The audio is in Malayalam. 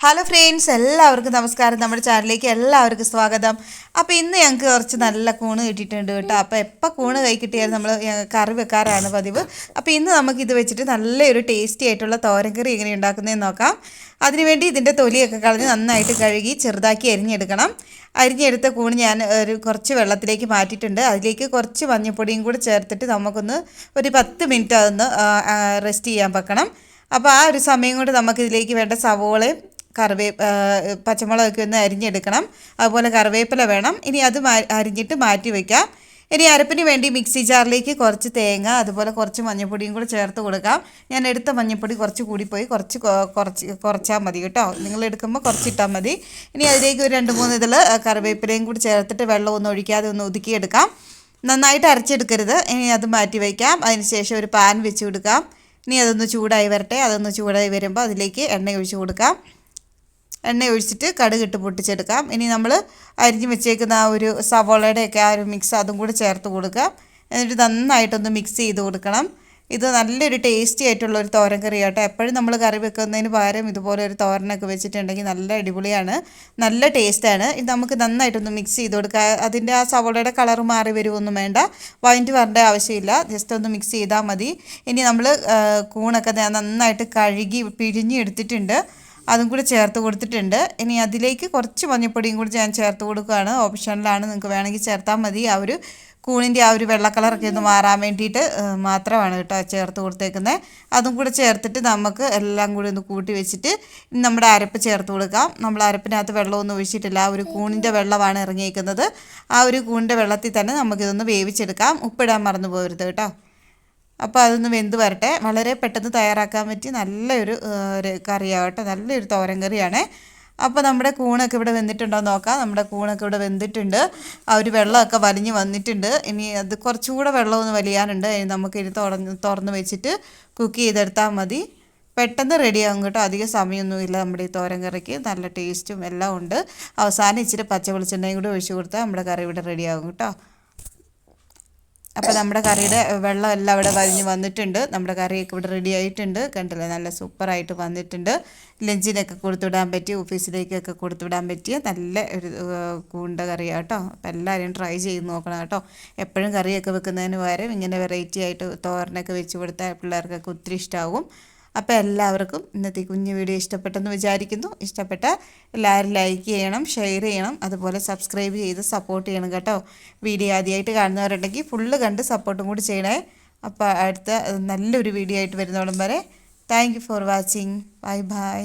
ഹലോ ഫ്രണ്ട്സ്, എല്ലാവർക്കും നമസ്കാരം. നമ്മുടെ ചാനലിലേക്ക് എല്ലാവർക്കും സ്വാഗതം. അപ്പോൾ ഇന്ന് ഞങ്ങൾക്ക് കുറച്ച് നല്ല കൂണ് കിട്ടിയിട്ടുണ്ട് കേട്ടോ. അപ്പോൾ എപ്പോൾ കൂണ് കൈ കിട്ടിയാലും നമ്മൾ കറി വെക്കാറാണ് പതിവ്. അപ്പോൾ ഇന്ന് നമുക്കിത് വെച്ചിട്ട് നല്ലൊരു ടേസ്റ്റി ആയിട്ടുള്ള തോരൻ കറി എങ്ങനെ ഉണ്ടാക്കുന്നതെന്ന് നോക്കാം. അതിനുവേണ്ടി ഇതിൻ്റെ തൊലിയൊക്കെ കളഞ്ഞ് നന്നായിട്ട് കഴുകി ചെറുതാക്കി അരിഞ്ഞെടുക്കണം. അരിഞ്ഞെടുത്ത കൂണ് ഞാൻ കുറച്ച് വെള്ളത്തിലേക്ക് മാറ്റിയിട്ടുണ്ട്. അതിലേക്ക് കുറച്ച് മഞ്ഞൾപ്പൊടിയും കൂടി ചേർത്തിട്ട് നമുക്കൊന്ന് ഒരു 10 മിനിറ്റ് അതൊന്ന് റെസ്റ്റ് ചെയ്യാൻ വെക്കണം. അപ്പോൾ ആ ഒരു സമയം കൊണ്ട് നമുക്കിതിലേക്ക് വേണ്ട സവോളയും പച്ചമുളകൊക്കെ ഒന്ന് അരിഞ്ഞെടുക്കണം. അതുപോലെ കറിവേപ്പില വേണം. ഇനി അത് അരിഞ്ഞിട്ട് മാറ്റി വയ്ക്കാം. ഇനി അരപ്പിന് വേണ്ടി മിക്സി ജാറിലേക്ക് കുറച്ച് തേങ്ങ, അതുപോലെ കുറച്ച് മഞ്ഞൾപ്പൊടിയും കൂടി ചേർത്ത് കൊടുക്കാം. ഞാൻ എടുത്ത മഞ്ഞൾപ്പൊടി കുറച്ച് കൂടിപ്പോയി, കുറച്ചാൽ മതി കേട്ടോ. നിങ്ങൾ എടുക്കുമ്പോൾ കുറച്ചിട്ടാൽ മതി. ഇനി അതിലേക്ക് ഒരു 2-3 ഇതിൽ കറിവേപ്പിലയും കൂടി ചേർത്തിട്ട് വെള്ളം ഒന്നും ഒഴിക്കാതെ ഒന്ന് ഒതുക്കിയെടുക്കാം. നന്നായിട്ട് അരച്ചെടുക്കരുത്. ഇനി അത് മാറ്റി വയ്ക്കാം. അതിന് ശേഷം ഒരു പാൻ വെച്ച് കൊടുക്കാം. ഇനി അതൊന്ന് ചൂടായി വരട്ടെ. അതൊന്ന് ചൂടായി വരുമ്പോൾ അതിലേക്ക് എണ്ണ ഒഴിച്ച് കൊടുക്കാം. എണ്ണ ഒഴിച്ചിട്ട് കടുകിട്ട് പൊട്ടിച്ചെടുക്കാം. ഇനി നമ്മൾ അരിഞ്ഞ് വെച്ചേക്കുന്ന ആ ഒരു സവോളയുടെയൊക്കെ ആ ഒരു മിക്സ് അതും കൂടി ചേർത്ത് കൊടുക്കാം. എന്നിട്ട് നന്നായിട്ടൊന്ന് മിക്സ് ചെയ്ത് കൊടുക്കണം. ഇത് നല്ലൊരു ടേസ്റ്റി ആയിട്ടുള്ള ഒരു തോരൻ കറി കേട്ടോ. എപ്പോഴും നമ്മൾ കറി വെക്കുന്നതിന് പകരം ഇതുപോലെ ഒരു തോരനൊക്കെ വെച്ചിട്ടുണ്ടെങ്കിൽ നല്ല അടിപൊളിയാണ്, നല്ല ടേസ്റ്റാണ്. ഇത് നമുക്ക് നന്നായിട്ടൊന്ന് മിക്സ് ചെയ്ത് കൊടുക്കുക. അതിൻ്റെ ആ സവോളയുടെ കളർ മാറി വരുമൊന്നും വേണ്ട, വഴറ്റി വരേണ്ട ആവശ്യമില്ല. ജസ്റ്റ് ഒന്ന് മിക്സ് ചെയ്താൽ മതി. ഇനി നമ്മൾ കൂണൊക്കെ നന്നായിട്ട് കഴുകി പിഴിഞ്ഞെടുത്തിട്ടുണ്ട്, അതും കൂടി ചേർത്ത് കൊടുത്തിട്ടുണ്ട്. ഇനി അതിലേക്ക് കുറച്ച് മഞ്ഞൾപ്പൊടിയും കൂടി ഞാൻ ചേർത്ത് കൊടുക്കുകയാണ്. ഓപ്ഷനിലാണ്, നിങ്ങൾക്ക് വേണമെങ്കിൽ ചേർത്താൽ മതി. ആ ഒരു കൂണിൻ്റെ ആ ഒരു വെള്ള കളറൊക്കെ ഒന്ന് മാറാൻ വേണ്ടിയിട്ട് മാത്രമാണ് കേട്ടോ ചേർത്ത് കൊടുത്തേക്കുന്നത്. അതും കൂടെ ചേർത്തിട്ട് നമുക്ക് എല്ലാം കൂടി ഒന്ന് കൂട്ടി വെച്ചിട്ട് നമ്മുടെ അരപ്പ് ചേർത്ത് കൊടുക്കാം. നമ്മൾ അരപ്പിനകത്ത് വെള്ളമൊന്നും ഒഴിച്ചിട്ടില്ല, ആ ഒരു കൂണിൻ്റെ വെള്ളമാണ് ഇറങ്ങിയിരിക്കുന്നത്. ആ ഒരു കൂണിൻ്റെ വെള്ളത്തിൽ തന്നെ നമുക്കിതൊന്ന് വേവിച്ചെടുക്കാം. ഉപ്പിടാൻ മറന്നു പോകരുത് കേട്ടോ. അപ്പോൾ അതൊന്ന് വെന്ത് വരട്ടെ. വളരെ പെട്ടെന്ന് തയ്യാറാക്കാൻ പറ്റി നല്ലൊരു കറിയാവട്ടെ, നല്ലൊരു തോരൻ കറിയാണ്. അപ്പോൾ നമ്മുടെ കൂണൊക്കെ ഇവിടെ വെന്തിട്ടുണ്ടോ നോക്കാം. നമ്മുടെ കൂണൊക്കെ ഇവിടെ വെന്തിട്ടുണ്ട്. ആ ഒരു വെള്ളമൊക്കെ വലിഞ്ഞ് വന്നിട്ടുണ്ട്. ഇനി അത് കുറച്ചുകൂടെ വെള്ളമൊന്ന് വലിയാനുണ്ട്. നമുക്കിനി തുറന്ന് വെച്ചിട്ട് കുക്ക് ചെയ്തെടുത്താൽ മതി. പെട്ടെന്ന് റെഡിയാകും കേട്ടോ. അധികം സമയമൊന്നുമില്ല നമ്മുടെ ഈ തോരൻ കറിക്ക്. നല്ല ടേസ്റ്റും എല്ലാം ഉണ്ട്. അവസാനം ഇച്ചിരി പച്ച വെളിച്ചെണ്ണയും കൂടി ഒഴിച്ച് കൊടുത്താൽ നമ്മുടെ കറി ഇവിടെ റെഡിയാകും കേട്ടോ. അപ്പോൾ നമ്മുടെ കറിയുടെ വെള്ളം എല്ലാം ഇവിടെ വലിഞ്ഞ് വന്നിട്ടുണ്ട്. നമ്മുടെ കറിയൊക്കെ ഇവിടെ റെഡി ആയിട്ടുണ്ട്. കണ്ടില്ലേ, നല്ല സൂപ്പറായിട്ട് വന്നിട്ടുണ്ട്. ലഞ്ചിനൊക്കെ കൊടുത്തുവിടാൻ പറ്റിയ, ഓഫീസിലേക്കൊക്കെ കൊടുത്തുവിടാൻ പറ്റിയ നല്ല ഒരു കൂണ്ട കറിയാണ് കേട്ടോ. അപ്പോൾ എല്ലാവരും ട്രൈ ചെയ്ത് നോക്കണം കേട്ടോ. എപ്പോഴും കറിയൊക്കെ വെക്കുന്നതിന് പകരം ഇങ്ങനെ വെറൈറ്റി ആയിട്ട് തോരനൊക്കെ വെച്ച് കൊടുത്താൽ പിള്ളേർക്കൊക്കെ ഒത്തിരി ഇഷ്ടമാവും. അപ്പോൾ എല്ലാവർക്കും ഇന്നത്തെ കുഞ്ഞു വീഡിയോ ഇഷ്ടപ്പെട്ടെന്ന് വിചാരിക്കുന്നു. ഇഷ്ടപ്പെട്ട എല്ലാവരും ലൈക്ക് ചെയ്യണം, ഷെയർ ചെയ്യണം, അതുപോലെ സബ്സ്ക്രൈബ് ചെയ്ത് സപ്പോർട്ട് ചെയ്യണം കേട്ടോ. വീഡിയോ ആദ്യമായിട്ട് കാണുന്നവരുണ്ടെങ്കിൽ ഫുള്ള് കണ്ട് സപ്പോർട്ടും കൂടി ചെയ്യണേ. അപ്പോൾ അടുത്ത നല്ലൊരു വീഡിയോ ആയിട്ട് വരുന്നോളം വരെ thank you for watching. Bye bye.